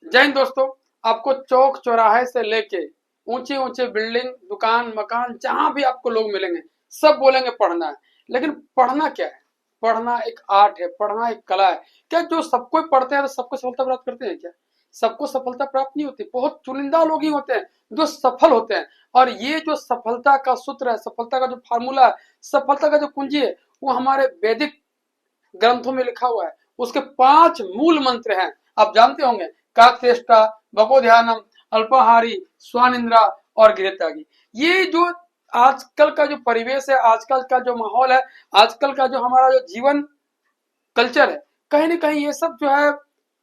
जय हिंद दोस्तों। आपको चौक चौराहे से लेके ऊंचे ऊंचे बिल्डिंग दुकान मकान जहां भी आपको लोग मिलेंगे सब बोलेंगे पढ़ना है। लेकिन पढ़ना क्या है? पढ़ना एक आर्ट है, पढ़ना एक कला है। क्या जो सब कोई पढ़ते हैं तो सबको सफलता प्राप्त करते हैं क्या? सबको सफलता प्राप्त नहीं होती। बहुत चुनिंदा लोग ही होते हैं जो सफल होते हैं। और ये जो सफलता का सूत्र है, सफलता का जो फार्मूला है, सफलता का जो कुंजी है, वो हमारे वैदिक ग्रंथों में लिखा हुआ है। उसके 5 मूल मंत्र हैं, आप जानते होंगे। काकचेष्टा, बकोध्यानम, अल्पाहारी, स्वानिंद्रा और गृहत्यागी। ये जो आजकल का जो परिवेश है, आजकल का जो माहौल है, आजकल का जो हमारा जो जीवन कल्चर है, कहीं ना कहीं ये सब जो है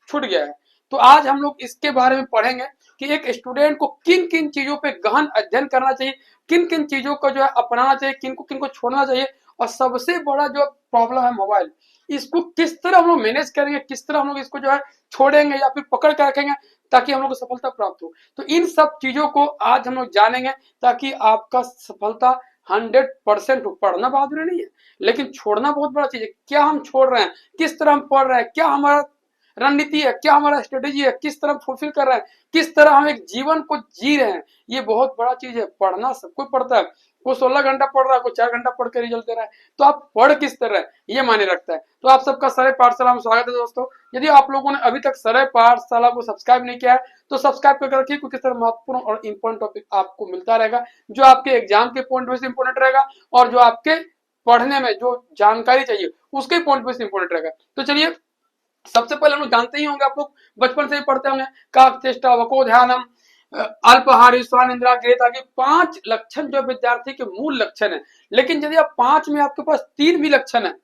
छूट गया है। तो आज हम लोग इसके बारे में पढ़ेंगे कि एक स्टूडेंट को किन किन चीजों पे गहन अध्ययन करना चाहिए, किन किन चीजों को जो है अपनाना चाहिए, किन को छोड़ना चाहिए। और सबसे बड़ा जो प्रॉब्लम है मोबाइल, इसको किस तरह हम लोग मैनेज करेंगे, किस तरह हम लोग इसको जो है छोड़ेंगे या फिर पकड़ के रखेंगे ताकि हम लोग को सफलता प्राप्त हो। तो इन सब चीजों को आज हम लोग जानेंगे ताकि आपका सफलता 100% हो। पढ़ना बहादुरी नहीं है, लेकिन छोड़ना बहुत बड़ा चीज है। क्या हम छोड़ रहे हैं, किस तरह हम पढ़ रहे हैं, क्या हमारा रणनीति है, क्या हमारा स्ट्रेटेजी है, किस तरह फुलफिल कर रहे हैं, किस तरह हम एक जीवन को जी रहे हैं, ये बहुत बड़ा चीज है। पढ़ना सब कोई पढ़ता है, कोई 16 घंटा पढ़ रहा है, कोई 4 घंटा पढ़ के रिजल्ट दे रहा है। तो आप पढ़ किस तरह है, ये मायने रखता है। तो आप सबका सरय पाठशाला में स्वागत है दोस्तों। यदि आप लोगों ने अभी तक सरय पाठशाला को सब्सक्राइब नहीं किया है तो सब्सक्राइब करके रखिए, क्योंकि इस तरह महत्वपूर्ण और इंपॉर्टेंट टॉपिक आपको मिलता रहेगा जो आपके एग्जाम के पॉइंट ऑफ व्यू से इंपॉर्टेंट रहेगा और जो आपके पढ़ने में जो जानकारी चाहिए उसके पॉइंट ऑफ व्यू से इंपॉर्टेंट रहेगा। तो चलिए, सबसे पहले हम लोग जानते ही होंगे, आप लोग बचपन से ही पढ़ते होंगे, काकचेष्टा, वकोध्यानम, अल्पाहारी, स्वानिंद्रा, गृहत्यागी। 5 लक्षण जो विद्यार्थी के मूल लक्षण है। लेकिन यदि आप 5 में आपके पास 3 भी लक्षण है,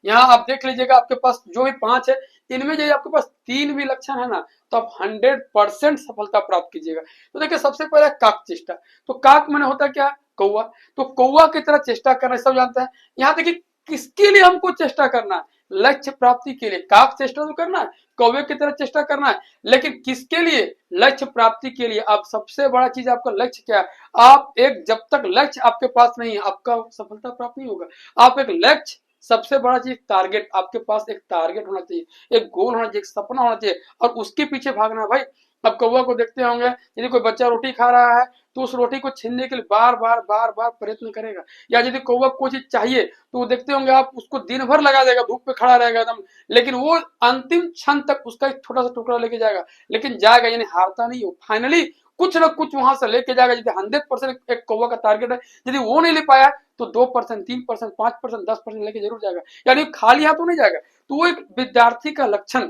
यहाँ आप देख लीजिएगा, आपके पास जो भी 5 है इनमें यदि आपके पास 3 भी लक्षण है ना, तो आप 100% सफलता प्राप्त कीजिएगा। तो देखिए, सबसे पहले काकचेष्टा। तो काक माने होता क्या? कौवा। तो कौवा की तरह चेष्टा करना सब जानते हैं। यहाँ देखिए, किसके लिए हमको चेष्टा करना है? लक्ष्य प्राप्ति के लिए। काक चेष्टा तो करना है, कौवे की तरह चेष्टा करना है, लेकिन किसके लिए? लक्ष्य प्राप्ति के लिए। अब सबसे बड़ा चीज आपका लक्ष्य क्या है? आप एक, जब तक लक्ष्य आपके पास नहीं है आपका सफलता प्राप्त नहीं होगा। आप एक लक्ष्य, सबसे बड़ा चीज टारगेट, आपके पास एक टारगेट होना चाहिए, एक गोल होना चाहिए, एक सपना होना चाहिए और उसके पीछे भागना है भाई। अब कौवा को देखते होंगे, यदि कोई बच्चा रोटी खा रहा है तो उस रोटी को छीनने के लिए बार बार प्रयत्न करेगा। या यदि कौवा को कोई चीज चाहिए तो वो देखते होंगे आप उसको दिन भर लगा देगा, धूप पे खड़ा रहेगा एकदम, लेकिन वो अंतिम क्षण तक उसका एक छोटा सा टुकड़ा लेके जाएगा, लेकिन जाएगा, यानी हारता नहीं हो। फाइनली कुछ ना कुछ वहां से लेके जाएगा। यदि 100% एक कौवा का टारगेट है, यदि वो नहीं ले पाया तो 2%, 3%, 5%, 10% लेके जरूर जाएगा, यानी खाली हाथ तो नहीं जाएगा। तो वो एक विद्यार्थी का लक्षण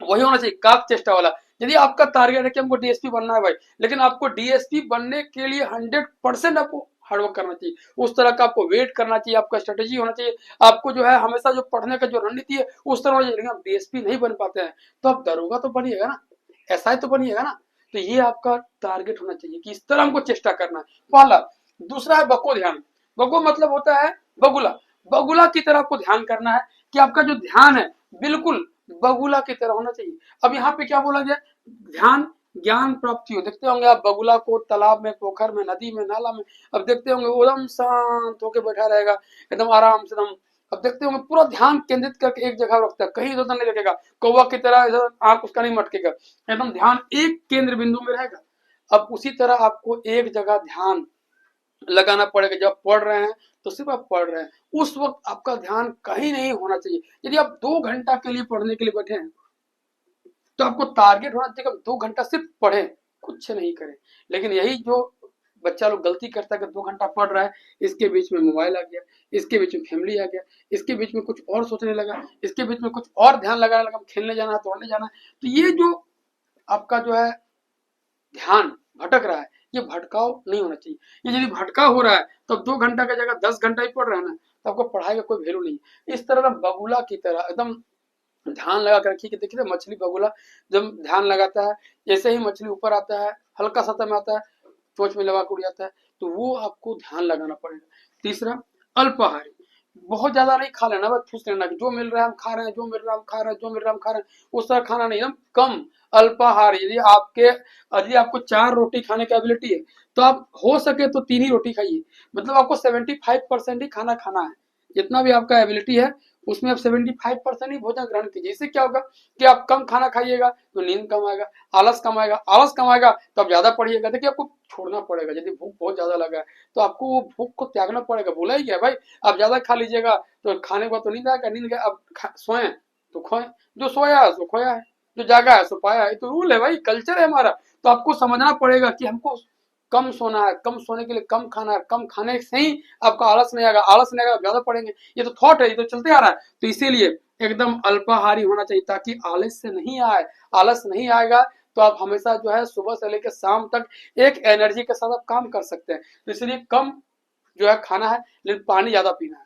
वही होना चाहिए, काक चेष्टा वाला। यदि आपका टारगेट है कि हमको डीएसपी बनना है भाई, लेकिन आपको डीएसपी बनने के लिए 100% आपको हार्डवर्क करना चाहिए, उस तरह का आपको वेट करना चाहिए, आपका स्ट्रेटेजी होना चाहिए, आपको जो है हमेशा जो पढ़ने का जो रणनीति है उस तरह होना चाहिए। लेकिन आप डीएसपी नहीं बन पाते हैं तो आप दरोगा तो बनिएगा ना, एसआई तो बनिएगा ना। तो ये आपका टारगेट होना चाहिए कि इस तरह हमको चेष्टा करना है, पहला। दूसरा है बको ध्यान। बको मतलब होता है बगुला। बगुला की तरह आपको ध्यान करना है कि आपका जो ध्यान है बिल्कुल बगुला की तरह होना चाहिए। अब यहाँ पे क्या बोला गया? ध्यान ज्ञान प्राप्ति हो। देखते होंगे आप बगुला को तालाब में, पोखर में, नदी में, नाला में, अब देखते होंगे एकदम शांत होकर बैठा रहेगा, एकदम आराम से एकदम। अब देखते होंगे पूरा ध्यान केंद्रित करके एक जगह रखता है, कहीं इधर नहीं रखेगा, कौवा की तरह आंख उसका नहीं मटकेगा, एकदम ध्यान एक केंद्र बिंदु में रहेगा। अब उसी तरह आपको एक जगह ध्यान लगाना पड़ेगा। जब पढ़ रहे हैं तो सिर्फ आप पढ़ रहे हैं, उस वक्त आपका ध्यान कहीं नहीं होना चाहिए। यदि आप 2 घंटा के लिए पढ़ने के लिए बैठे हैं तो आपको टारगेट होना चाहिए कि 2 घंटा सिर्फ पढ़े, कुछ नहीं करें। लेकिन यही जो बच्चा लोग गलती करता है कि 2 घंटा पढ़ रहा है, इसके बीच में मोबाइल आ गया, इसके बीच में फैमिली आ गया, इसके बीच में कुछ और सोचने लगा, इसके बीच में कुछ और ध्यान लगाने लगा, खेलने जाना है, दौड़ने जाना है। तो ये जो आपका जो है ध्यान भटक रहा है, ये भटकाव नहीं होना चाहिए। ये यदि भटकाव हो रहा है तो 2 घंटा की जगह 10 घंटा ही पढ़ रहे हैं ना, तो आपको पढ़ाई का कोई वैल्यू नहीं। इस तरह बगुला की तरह एकदम ध्यान लगा कर रखिए कि देखिए मछली, बगुला जब ध्यान लगाता है, जैसे ही मछली ऊपर आता है, हल्का सा में आता है, चोंच में लगा के उड़ जाता है, तो वो आपको ध्यान लगाना पड़ेगा। तीसरा, अल्पाहारी। बहुत ज्यादा नहीं खा लेना, बस ठूस लेना कि जो मिल रहा है हम खा रहे हैं, जो मिल रहा है हम खा रहे हैं, जो मिल रहा है हम खा रहे हैं, उस तरह खाना नहीं, एकदम कम अल्पाहारी। यदि आपको 4 रोटी खाने की एबिलिटी है तो आप हो सके तो 3 ही रोटी खाइए। मतलब आपको 75% ही खाना खाना है, जितना भी आपका एबिलिटी है उसमें आप 75% ही भोजन ग्रहण कीजिए। इससे क्या होगा कि आप कम खाना खाइएगा तो नींद कम आएगा, आलस कम आएगा तो आप ज्यादा पढ़िएगा। देखिए आपको छोड़ना पड़ेगा, यदि भूख बहुत ज्यादा लगा है तो आपको वो भूख को त्यागना पड़ेगा। बोला ही क्या भाई, आप ज्यादा खा लीजिएगा तो खाने के बाद तो नींद आएगा, नींद गया अब सोए तो खोए, जो सोया है सो खोया है, जो जागा है सो पाया है। तो रूल है भाई, कल्चर है हमारा। तो आपको समझना पड़ेगा कि हमको कम सोना है, कम सोने के लिए कम खाना है, कम खाने से ही आपका आलस नहीं आएगा, आलस नहीं आएगा आप ज्यादा पढ़ेंगे। ये तो थॉट है, ये तो चलते आ रहा है। तो इसीलिए एकदम अल्पाहारी होना चाहिए ताकि आलस से नहीं आए। आलस नहीं आएगा तो आप हमेशा जो है सुबह से लेकर शाम तक एक एनर्जी के साथ आप काम कर सकते हैं। तो इसलिए कम जो है खाना है, लेकिन पानी ज्यादा पीना है।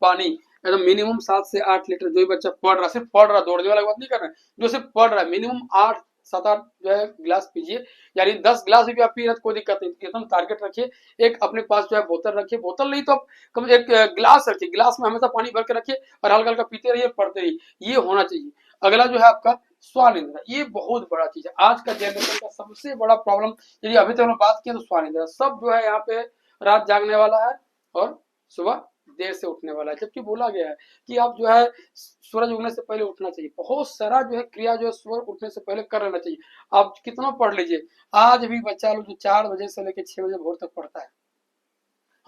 पानी एकदम मिनिमम 7 से 8 लीटर। जो भी बच्चा पढ़ रहा है, सिर्फ पढ़ रहा है, दौड़ने वाला बात नहीं कर रहे हैं, जो सिर्फ पढ़ रहा है मिनिमम 8 7 8 जो है गिलास पीजिए। यानी 10 गिलास भी आप पी रहे हैं तो कोई दिक्कत नहीं, एकदम टारगेट रखिए। एक अपने पास जो है बोतल रखिए, बोतल नहीं तो आप कम एक गिलास रखिए, गिलास में हमेशा पानी भर के रखिए और हल्का हल्का पीते रहिए, पढ़ते रहिए। ये होना चाहिए। अगला जो है आपका स्वानिंद्रा, ये बहुत बड़ा चीज है। आज का जनरेशन का सबसे बड़ा प्रॉब्लम, यदि अभी तक हमने बात की तो स्वानिंद्रा। सब जो है यहाँ पे रात जागने वाला है और सुबह देर से उठने वाला है। जबकि बोला गया है कि आप जो है सूरज उगने से पहले उठना चाहिए। बहुत सारा जो है क्रिया जो है सूरज उठने से पहले कर लेना चाहिए। आप कितना पढ़ लीजिए, आज भी बच्चा लोग जो 4 बजे से लेकर 6 बजे भोर तक पढ़ता है।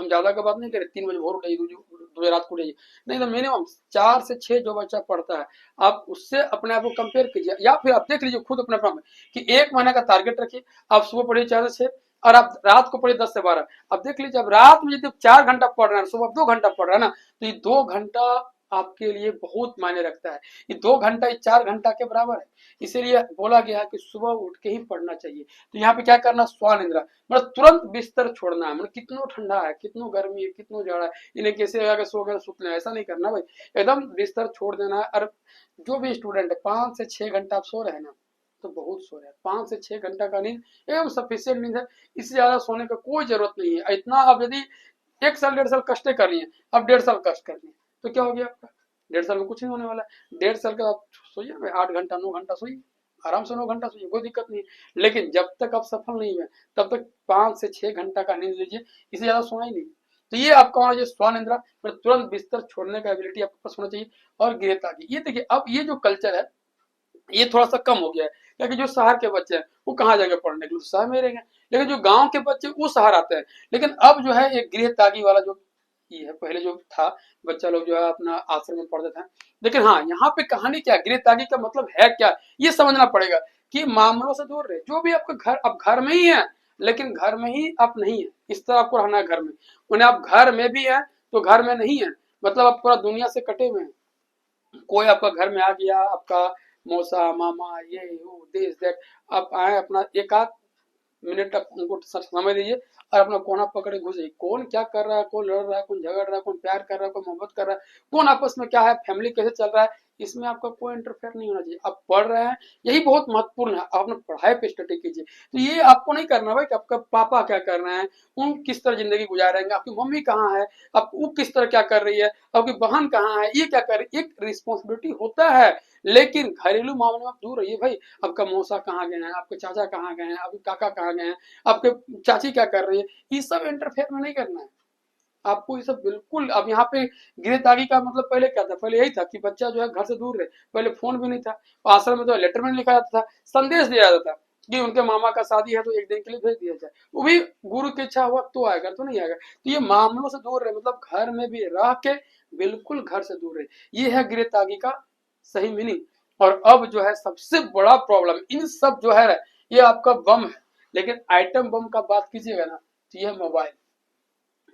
हम ज्यादा का बात नहीं करें, 3 बजे भोर उठाइए, दो रात को उठाइए, नहीं तो मिनिमम 4 से 6 जो बच्चा पढ़ता है, आप उससे अपने आप को कंपेयर कीजिए। या फिर आप देख लीजिए खुद अपने आप में कि 1 महीने का टारगेट रखिए। आप सुबह पढ़िए 4 से 6 और आप रात को पढ़िए 10 से 12। अब देख लीजिए, अब रात में यदि 4 घंटा पढ़ रहे हैं, सुबह 2 घंटा पढ़ रहे हैं ना, तो ये 2 घंटा आपके लिए बहुत मायने रखता है। ये 2 घंटा ये 4 घंटा के बराबर है। इसीलिए बोला गया है कि सुबह उठ के ही पढ़ना चाहिए। तो यहाँ पे क्या करना, स्वानिंद्रा मतलब तुरंत बिस्तर छोड़ना है। मतलब कितनो ठंडा है, कितनो गर्मी है, कितनो जाड़ा है, इन्हें कैसे आगे सो गए सुत लें, ऐसा नहीं करना भाई। एकदम बिस्तर छोड़ देना है। और जो भी स्टूडेंट है 5 से 6 घंटा आप सो रहे हैं ना, तो बहुत सो रहे हैं। 5 से 6 घंटा का नींद एकदम सफिशियंट नींद है। इससे ज्यादा सोने का कोई जरूरत नहीं है। इतना आप यदि 1 साल 1.5 साल कष्ट कर रही है, अब 1.5 साल कष्ट कर रही है, तो क्या हो गया आपका? 1.5 साल में कुछ नहीं होने वाला है। 1.5 साल का आप सोइए भाई, 8 घंटा 9 घंटा सोइए, आराम से 9 घंटा सोइए, कोई दिक्कत नहीं है। लेकिन जब तक आप सफल नहीं हुए तब तक 5 से 6 घंटा का नींद लीजिए, इससे ज्यादा सोना ही नहीं। तो ये आपका होना चाहिए स्वानिंद्रा, मतलब तुरंत बिस्तर छोड़ने का एबिलिटी आपके पास होना चाहिए। और गृहता की ये देखिए, अब ये जो कल्चर है ये थोड़ा सा कम हो गया है। क्योंकि जो शहर के बच्चे हैं वो कहाँ जाएंगे पढ़ने के लिए, शहर में रहेंगे। लेकिन जो गांव के बच्चे वो शहर आते हैं। लेकिन अब जो है एक गृह तागी वाला जो ये है, पहले जो था बच्चा लोग जो है अपना आश्रम में पढ़ते थे। लेकिन हाँ, यहाँ पे कहानी क्या, गृह तागी का मतलब है क्या, ये समझना पड़ेगा कि मामलों से दूर रहे। जो भी आपका घर, अब घर में ही है लेकिन घर में ही आप नहीं है, इस तरह आपको रहना है घर में। उन्हें आप घर में भी है तो घर में नहीं है, मतलब आप पूरा दुनिया से कटे हुए हैं। कोई आपका घर में आ गया, आपका मौसा मामा ये वो देश देख, आप आए अपना एक आध मिनट आप उनको समय दीजिए और अपना कोना पकड़े घुस जाइए। कौन क्या कर रहा है, कौन लड़ रहा है, कौन झगड़ रहा है, कौन प्यार कर रहा है, कौन मोहब्बत कर रहा है, कौन आपस में क्या है, फैमिली कैसे चल रहा है, इसमें आपका कोई इंटरफेयर नहीं होना चाहिए। आप पढ़ रहे हैं, यही बहुत महत्वपूर्ण है। आप अपने पढ़ाई पे स्टडी कीजिए। तो ये आपको नहीं करना भाई कि आपका पापा क्या कर रहे हैं, उन किस तरह जिंदगी गुजारेंगे, आपकी मम्मी कहाँ है, आप वो किस तरह क्या कर रही है, आपकी बहन कहाँ है, ये क्या कर रही है। एक रिस्पॉन्सिबिलिटी होता है, लेकिन घरेलू मामले में आप दूर रहिए भाई। आपका मौसा कहाँ गए हैं, आपके चाचा कहाँ गए हैं, आपके काका कहाँ गए हैं, आपके चाची क्या कर रही है, ये सब इंटरफेयर में नहीं करना है आपको। ये सब बिल्कुल। अब यहाँ पे गिरफ्तारी का मतलब पहले क्या था, पहले यही था कि बच्चा जो है घर से दूर रहे। पहले फोन भी नहीं था, आश्रम में तो लेटर में लिखा जाता था, संदेश दिया जाता था कि उनके मामा का शादी है तो एक दिन के लिए भेज दिया जाए। वो भी गुरु की इच्छा हुआ तो आएगा, तो नहीं आएगा। तो ये मामलों से दूर रहे, मतलब घर में भी रह के बिल्कुल घर से दूर रहे। ये है गिरफ्तारी का सही मीनिंग। और अब जो है सबसे बड़ा प्रॉब्लम इन सब जो है ये आपका बम है। लेकिन आइटम बम का बात कीजिएगा ना, तो ये मोबाइल,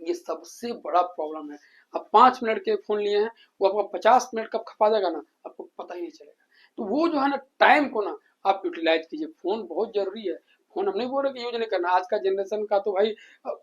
ये सबसे बड़ा प्रॉब्लम है। आप 5 मिनट के फोन लिए हैं, वो आपको 50 मिनट कब खपा देगा ना, आपको पता ही नहीं चलेगा। तो वो जो है ना, टाइम को ना आप यूटिलाइज कीजिए। फोन बहुत जरूरी है। फोन हम नहीं बोल रहे कि यूज नहीं करना, आज का जनरेशन का तो भाई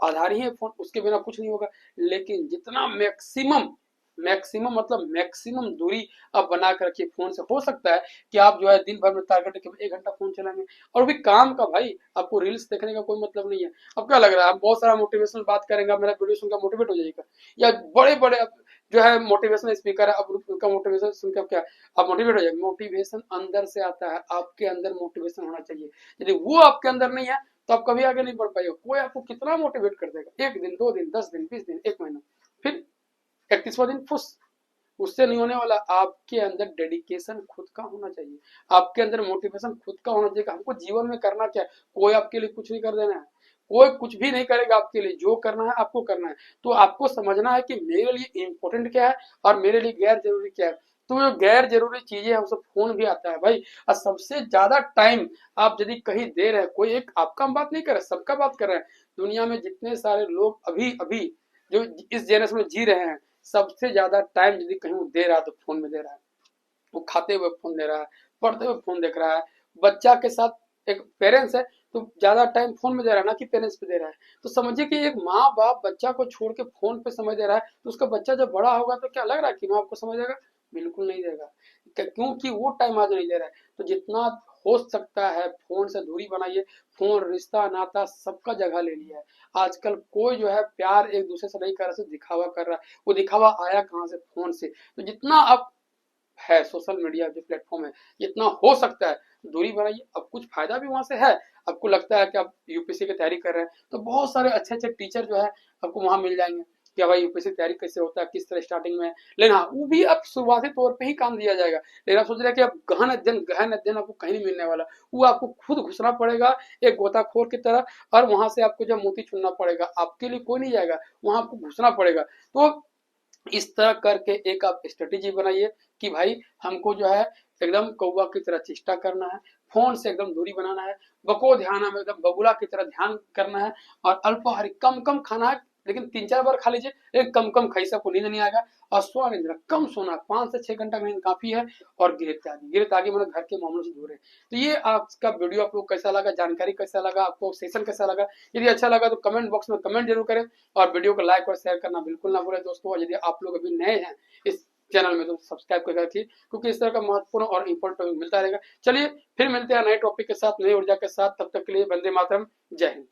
आधार ही है फोन, उसके बिना कुछ नहीं होगा। लेकिन जितना मैक्सिमम, मैक्सिमम मतलब मैक्सिमम दूरी आप बना कर रखिए फोन से। हो सकता है कि आप जो है दिन भर में टारगेट केवल 1 घंटा फोन चलाएंगे, और भी काम का भाई, आपको रील्स देखने का कोई मतलब नहीं है। अब क्या लग रहा है, आप बहुत सारा मोटिवेशनल बात करेंगे, मेरा वीडियो सुनकर मोटिवेट हो जाएगा, या बड़े बड़े जो है मोटिवेशनल स्पीकर है, अब उनका मोटिवेशन सुनकर क्या आप मोटिवेट हो जाएंगे। मोटिवेशन अंदर से आता है, आपके अंदर मोटिवेशन होना चाहिए। यदि वो आपके अंदर नहीं है तो आप कभी आगे नहीं बढ़ पाएगा। कोई आपको कितना मोटिवेट कर देगा, 1 दिन 2 दिन 10 दिन 20 दिन 1 महीना, फिर 31वां दिन फुस, उससे नहीं होने वाला। आपके अंदर डेडिकेशन खुद का होना चाहिए, आपके अंदर मोटिवेशन खुद का होना चाहिए कि हमको जीवन में करना क्या है। कोई आपके लिए कुछ नहीं कर देना है, कोई कुछ भी नहीं करेगा आपके लिए, जो करना है आपको करना है। तो आपको समझना है कि मेरे लिए इम्पोर्टेंट क्या है और मेरे लिए गैर जरूरी क्या है। तो जो गैर जरूरी चीजें है उसे फोन भी आता है भाई। और सबसे ज्यादा टाइम आप यदि कहीं दे रहे हैं, कोई एक आपका बात नहीं कर रहे, सबका बात कर रहे हैं। दुनिया में जितने सारे लोग अभी अभी जो इस जनरेशन में जी रहे हैं, सबसे ज्यादा टाइम यदि कहीं वो दे रहा है तो फोन में दे रहा है। वो खाते हुए फोन दे रहा है, पढ़ते हुए फोन देख रहा है। बच्चा के साथ एक पेरेंट्स है तो ज्यादा टाइम फोन में दे रहा है, ना कि पेरेंट्स पे दे रहा है। तो समझिए कि एक माँ बाप बच्चा को छोड़ के फोन पे समय दे रहा है, तो उसका बच्चा जब बड़ा होगा तो क्या लग रहा है कि माँ बाप को समय देगा? बिल्कुल नहीं देगा, क्योंकि वो टाइम आज नहीं दे रहा है। तो जितना हो सकता है फोन से दूरी बनाइए। फोन रिश्ता नाता सबका जगह ले लिया है। आजकल कोई जो है प्यार एक दूसरे से नहीं कर रहा, सिर्फ दिखावा कर रहा है। वो दिखावा आया कहाँ से? फोन से। तो जितना आप है सोशल मीडिया जो प्लेटफॉर्म है, जितना हो सकता है दूरी बनाइए। अब कुछ फायदा भी वहां से है। आपको लगता है कि आप यूपीएससी की तैयारी कर रहे हैं तो बहुत सारे अच्छे अच्छे टीचर जो है आपको वहां मिल जाएंगे कि भाई यूपीएससी की तैयारी कैसे होता है, किस तरह स्टार्टिंग में है। लेकिन हाँ, वो भी अब शुरुआती तौर पे ही काम दिया जाएगा। लेकिन आप सोच रहे हैं कि अब गहन अध्ययन आपको कहीं नहीं मिलने वाला। वो आपको खुद घुसना पड़ेगा एक गोताखोर की तरह, और वहां से आपको जब मोती चुनना पड़ेगा। आपके लिए कोई नहीं जाएगा, वहां आपको घुसना पड़ेगा। तो इस तरह करके एक आप स्ट्रेटेजी बनाइए कि भाई हमको जो है एकदम कौवा की तरह चेष्टा करना है, फोन से एकदम दूरी बनाना है, बको ध्यान में एकदम बगुला की तरह ध्यान करना है। और अल्पाहारी कम कम खाना है, लेकिन 3-4 बार खा लीजिए, लेकिन कम कम खाई से आपको नींद नहीं आएगा। और स्वनिद्रा कम सोना, 5 से 6 घंटा नींद काफी है। और गृह त्यागी मतलब घर के मामलों से दूर है। तो ये आपका वीडियो आप लोग कैसा लगा, जानकारी कैसा लगा, आपको सेशन कैसा लगा? यदि अच्छा लगा तो कमेंट बॉक्स में कमेंट जरूर करें, और वीडियो को लाइक और शेयर करना बिल्कुल ना भूलें दोस्तों। और यदि आप लोग अभी नए हैं इस चैनल में तो सब्सक्राइब करके रखिए, क्योंकि इस तरह का महत्वपूर्ण और इंपॉर्टेंट टॉपिक मिलता रहेगा। चलिए फिर मिलते हैं नए टॉपिक के साथ, नई ऊर्जा के साथ। तब तक के लिए वंदे मातरम, जय हिंद।